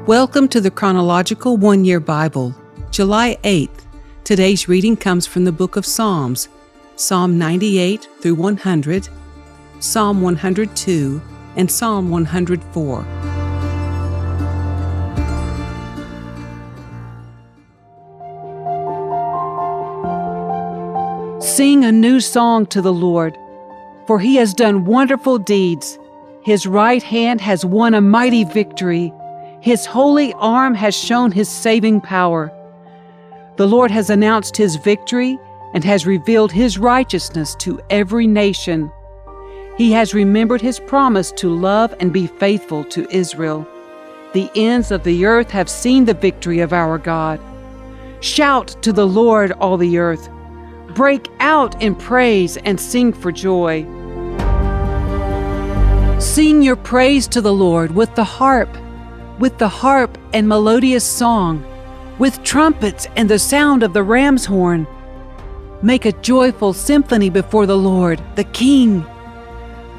Welcome to the Chronological One-Year Bible, July 8th. Today's reading comes from the book of Psalms, Psalm 98 through 100, Psalm 102, and Psalm 104. Sing a new song to the Lord, for He has done wonderful deeds. His right hand has won a mighty victory. His holy arm has shown His saving power. The Lord has announced His victory and has revealed His righteousness to every nation. He has remembered His promise to love and be faithful to Israel. The ends of the earth have seen the victory of our God. Shout to the Lord, all the earth. Break out in praise and sing for joy. Sing your praise to the Lord with the harp and melodious song, with trumpets and the sound of the ram's horn. Make a joyful symphony before the Lord, the King.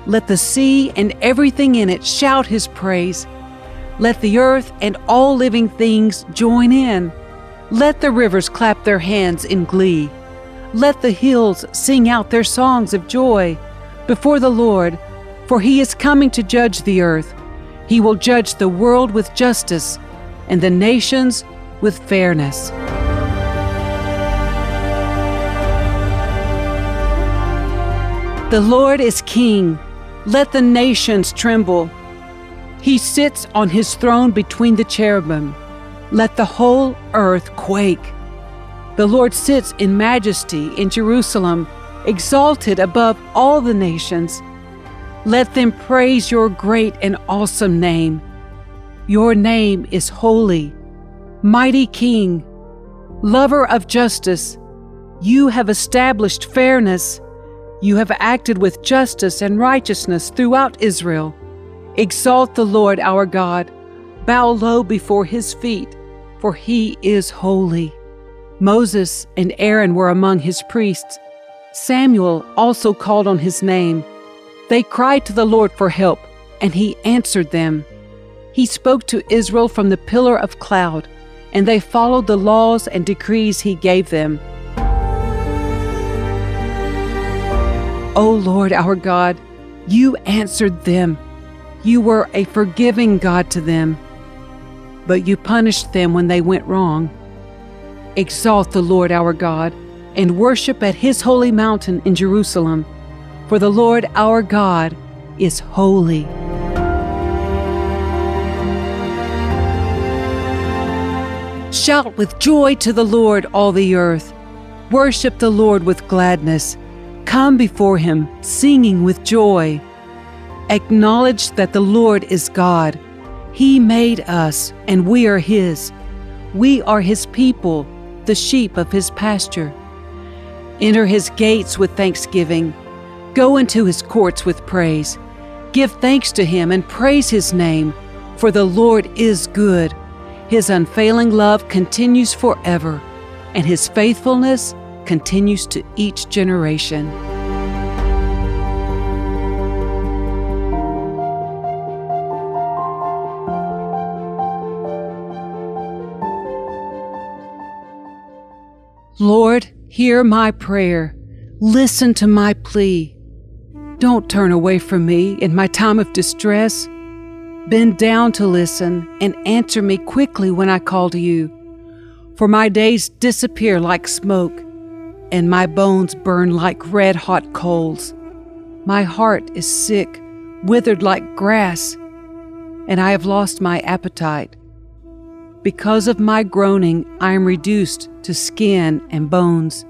Let the sea and everything in it shout His praise. Let the earth and all living things join in. Let the rivers clap their hands in glee. Let the hills sing out their songs of joy before the Lord, for He is coming to judge the earth. He will judge the world with justice and the nations with fairness. The Lord is King. Let the nations tremble. He sits on His throne between the cherubim. Let the whole earth quake. The Lord sits in majesty in Jerusalem, exalted above all the nations. Let them praise your great and awesome name. Your name is holy. Mighty King, lover of justice, you have established fairness. You have acted with justice and righteousness throughout Israel. Exalt the Lord our God. Bow low before His feet, for He is holy. Moses and Aaron were among His priests. Samuel also called on His name. They cried to the Lord for help, and He answered them. He spoke to Israel from the pillar of cloud, and they followed the laws and decrees He gave them. O Lord our God, You answered them. You were a forgiving God to them, but You punished them when they went wrong. Exalt the Lord our God, and worship at His holy mountain in Jerusalem, for the Lord our God is holy. Shout with joy to the Lord, all the earth. Worship the Lord with gladness. Come before Him, singing with joy. Acknowledge that the Lord is God. He made us, and we are His. We are His people, the sheep of His pasture. Enter His gates with thanksgiving. Go into His courts with praise. Give thanks to Him and praise His name, for the Lord is good. His unfailing love continues forever, and His faithfulness continues to each generation. Lord, hear my prayer. Listen to my plea. Don't turn away from me in my time of distress. Bend down to listen and answer me quickly when I call to You. For my days disappear like smoke, and my bones burn like red-hot coals. My heart is sick, withered like grass, and I have lost my appetite. Because of my groaning, I am reduced to skin and bones.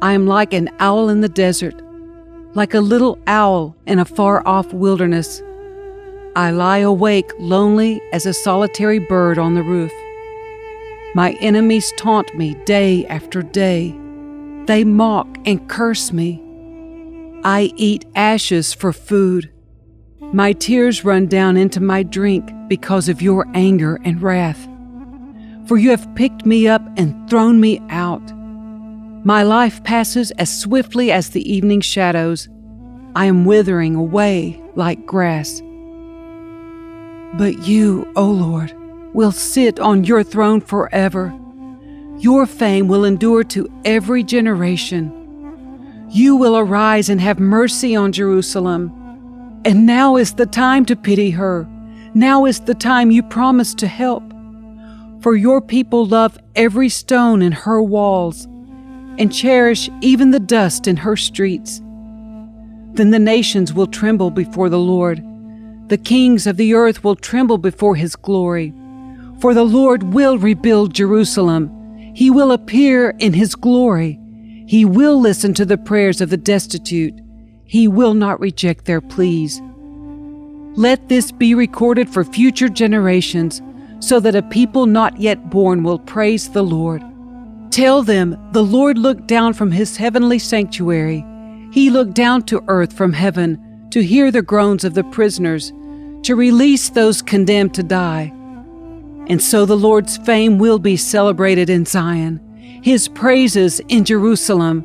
I am like an owl in the desert, like a little owl in a far-off wilderness. I lie awake, lonely as a solitary bird on the roof. My enemies taunt me day after day. They mock and curse me. I eat ashes for food. My tears run down into my drink because of Your anger and wrath. For You have picked me up and thrown me out. My life passes as swiftly as the evening shadows. I am withering away like grass. But You, O Lord, will sit on your throne forever. Your fame will endure to every generation. You will arise and have mercy on Jerusalem. And now is the time to pity her. Now is the time you promised to help. For your people love every stone in her walls and cherish even the dust in her streets. Then the nations will tremble before the Lord. The kings of the earth will tremble before his glory. For the Lord will rebuild Jerusalem. He will appear in his glory. He will listen to the prayers of the destitute. He will not reject their pleas. Let this be recorded for future generations, so that a people not yet born will praise the Lord. Tell them, the Lord looked down from his heavenly sanctuary. He looked down to earth from heaven to hear the groans of the prisoners, to release those condemned to die. And so the Lord's fame will be celebrated in Zion, his praises in Jerusalem,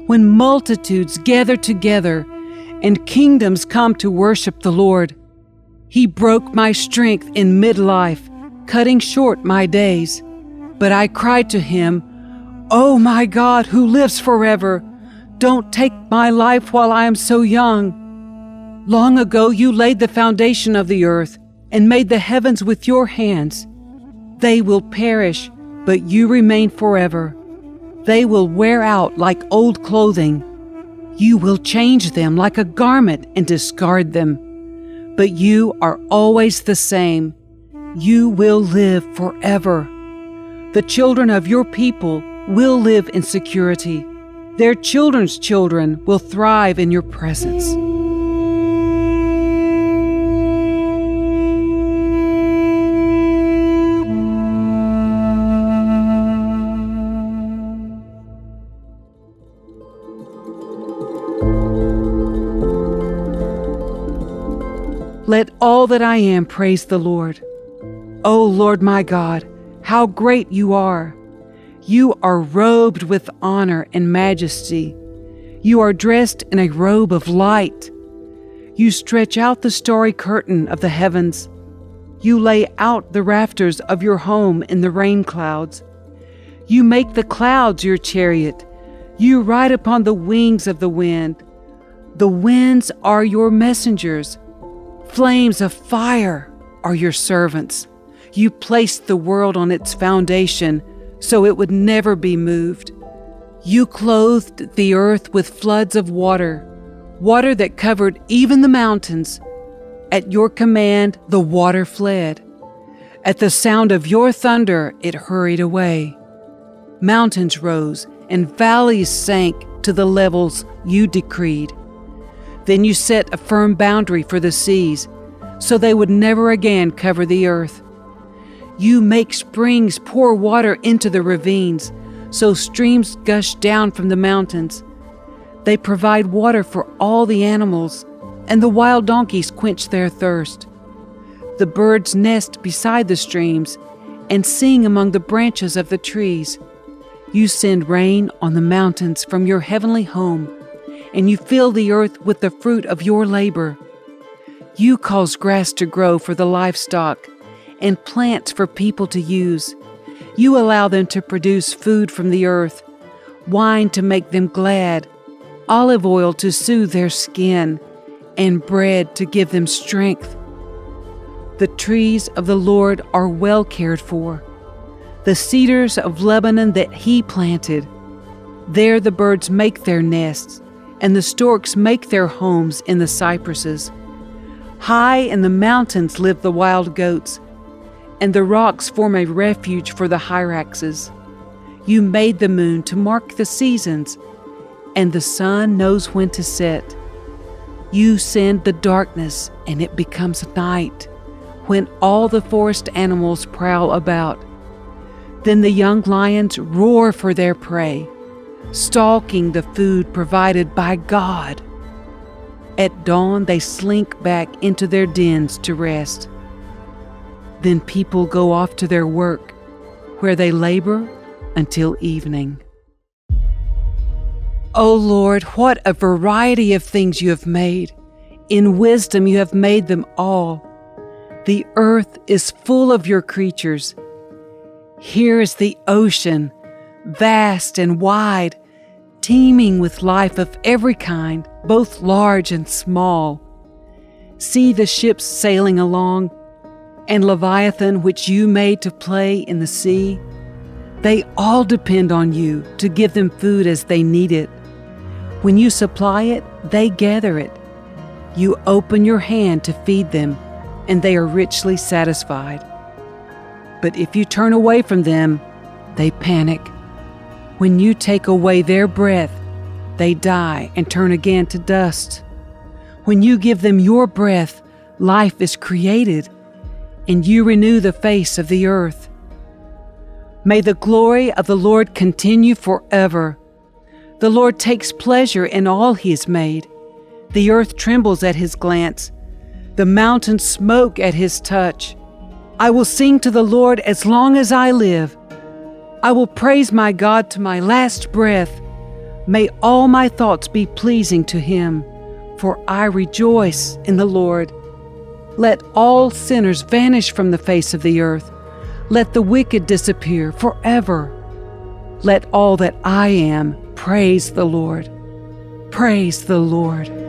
when multitudes gather together and kingdoms come to worship the Lord. He broke my strength in midlife, cutting short my days. But I cried to him, "Oh my God, who lives forever, don't take my life while I am so young." Long ago you laid the foundation of the earth and made the heavens with your hands. They will perish, but you remain forever. They will wear out like old clothing. You will change them like a garment and discard them. But you are always the same. You will live forever. The children of your people will live in security. Their children's children will thrive in your presence. Let all that I am praise the Lord. O Lord my God, how great you are! You are robed with honor and majesty. You are dressed in a robe of light. You stretch out the starry curtain of the heavens. You lay out the rafters of your home in the rain clouds. You make the clouds your chariot. You ride upon the wings of the wind. The winds are your messengers. Flames of fire are your servants. You placed the world on its foundation so it would never be moved. You clothed the earth with floods of water, water that covered even the mountains. At your command, the water fled. At the sound of your thunder, it hurried away. Mountains rose and valleys sank to the levels you decreed. Then you set a firm boundary for the seas, so they would never again cover the earth. You make springs pour water into the ravines, so streams gush down from the mountains. They provide water for all the animals, and the wild donkeys quench their thirst. The birds nest beside the streams and sing among the branches of the trees. You send rain on the mountains from your heavenly home, and you fill the earth with the fruit of your labor. You cause grass to grow for the livestock and plants for people to use. You allow them to produce food from the earth, wine to make them glad, olive oil to soothe their skin, and bread to give them strength. The trees of the Lord are well cared for, the cedars of Lebanon that he planted. There the birds make their nests, and the storks make their homes in the cypresses. High in the mountains live the wild goats, and the rocks form a refuge for the hyraxes. You made the moon to mark the seasons, and the sun knows when to set. You send the darkness, and it becomes night, when all the forest animals prowl about. Then the young lions roar for their prey, stalking the food provided by God. At dawn, they slink back into their dens to rest. Then people go off to their work, where they labor until evening. O Lord, what a variety of things you have made. In wisdom you have made them all. The earth is full of your creatures. Here is the ocean, vast and wide, teeming with life of every kind, both large and small. See the ships sailing along, and Leviathan which you made to play in the sea. They all depend on you to give them food as they need it. When you supply it, they gather it. You open your hand to feed them, and they are richly satisfied. But if you turn away from them, they panic. When you take away their breath, they die and turn again to dust. When you give them your breath, life is created, and you renew the face of the earth. May the glory of the Lord continue forever. The Lord takes pleasure in all He has made. The earth trembles at His glance. The mountains smoke at His touch. I will sing to the Lord as long as I live. I will praise my God to my last breath. May all my thoughts be pleasing to Him, for I rejoice in the Lord. Let all sinners vanish from the face of the earth. Let the wicked disappear forever. Let all that I am praise the Lord. Praise the Lord.